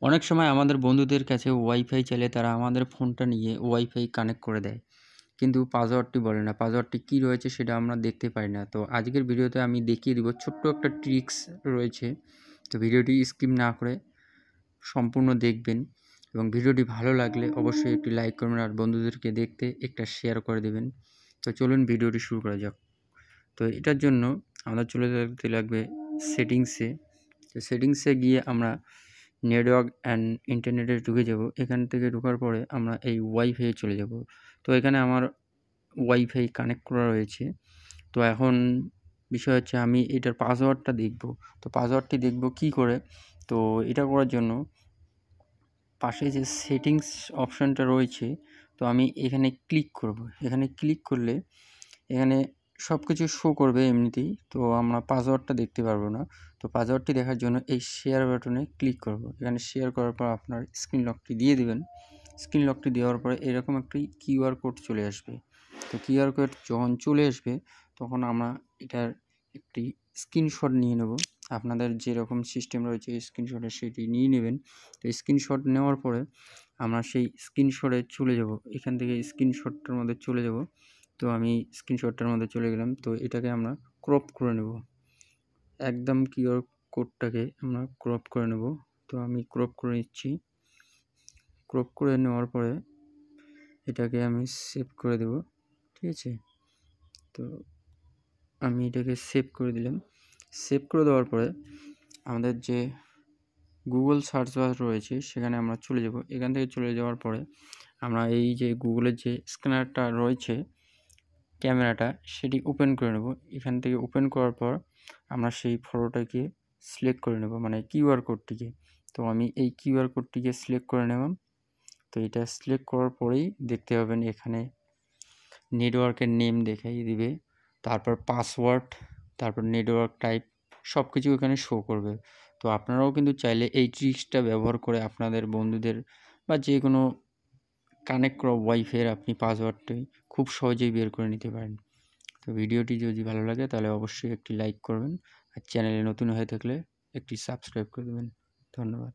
অনেক সময় আমাদের বন্ধুদের কাছে ওয়াইফাই চাইলে তারা আমাদের ফোনটা নিয়ে ওয়াইফাই কানেক্ট করে দেয়, কিন্তু পাসওয়ার্ডটি বলে না। পাসওয়ার্ডটি কী রয়েছে সেটা আমরা দেখতে পাই না। তো আজকের ভিডিওতে আমি দেখিয়ে দিব, ছোট্ট একটা ট্রিক্স রয়েছে। তো ভিডিওটি স্কিপ না করে সম্পূর্ণ দেখবেন, এবং ভিডিওটি ভালো লাগলে অবশ্যই একটি লাইক করবেন, আর বন্ধুদেরকে দেখতে একটা শেয়ার করে দেবেন। তো চলুন ভিডিওটি শুরু করা যাক। তো এটার জন্য আমাদের চলে যেতে লাগবে সেটিংসে। তো সেটিংসে গিয়ে আমরা নেটওয়ার্ক অ্যান্ড ইন্টারনেটে ঢুকে যাব। এখান থেকে ঢোকার পরে আমরা এই ওয়াইফাইয়ে চলে যাব। তো এখানে আমার ওয়াইফাই কানেক্ট করা রয়েছে। তো এখন বিষয় হচ্ছে আমি এটার পাসওয়ার্ডটা দেখব। তো পাসওয়ার্ডটি দেখব কী করে? তো এটা করার জন্য পাশে যে সেটিংস অপশানটা রয়েছে, তো আমি এখানে ক্লিক করব। এখানে ক্লিক করলে এখানে সব কিছু শো করবে এমনিতেই, তো আমরা পাসওয়ার্ডটা দেখতে পারবো না। তো পাসওয়ার্ডটি দেখার জন্য এই শেয়ার বাটনে ক্লিক করব। এখানে শেয়ার করার পর আপনার স্ক্রিন লকটি দিয়ে দেবেন। স্ক্রিন লকটি দেওয়ার পরে এরকম একটি কিউআর কোড চলে আসবে। তো কিউআর কোড যখন চলে আসবে তখন আমরা এটার একটি স্ক্রিনশট নিয়ে নেব। আপনাদের যেরকম সিস্টেম রয়েছে স্ক্রিনশটে সেটি নিয়ে নেবেন। তো স্ক্রিনশট নেওয়ার পরে আমরা সেই স্ক্রিনশটে চলে যাব। এখান থেকে স্ক্রিনশটটার মধ্যে চলে যাব। তো আমি স্ক্রিনশটটার মধ্যে চলে গেলাম। তো এটাকে আমরা ক্রপ করে নেব, একদম কিউআর কোডটাকে আমরা ক্রপ করে নেব। তো আমি ক্রপ করে নিচ্ছি। ক্রপ করে নেওয়ার পরে এটাকে আমি সেভ করে দেব, ঠিক আছে? তো আমি এটাকে সেভ করে দিলাম। সেভ করে দেওয়ার পরে আমাদের যে গুগল সার্চ বার রয়েছে সেখানে আমরা চলে যাব। এখান থেকে চলে যাওয়ার পরে আমরা এই যে গুগলের যে স্ক্যানারটা রয়েছে, ক্যামেরাটা, সেটি ওপেন করে নেব। এখান থেকে ওপেন করার পর আমরা সেই ফটোটাকে সিলেক্ট করে নেব, মানে কিউআর কোডটিকে। তো আমি এই কিউআর কোডটিকে সিলেক্ট করে নিলাম। তো এটা সিলেক্ট করার পরেই দেখতে পাবেন এখানে নেটওয়ার্কের নেম দেখাই দিবে, তারপর পাসওয়ার্ড, তারপর নেটওয়ার্ক টাইপ, সব কিছু এখানে শো করবে। তো আপনারাও কিন্তু চাইলে এই ট্রিক্সটা ব্যবহার করে আপনাদের বন্ধুদের বা যে কোনো কানেক্ট করা ওয়াইফাইয়ের আপনি পাসওয়ার্ডটি খুব সহজেই বের করে নিতে পারেন। তো ভিডিওটি যদি ভালো লাগে তাহলে অবশ্যই একটি লাইক করবেন, আর চ্যানেলে নতুন হয়ে থাকলে একটি সাবস্ক্রাইব করে দেবেন। ধন্যবাদ।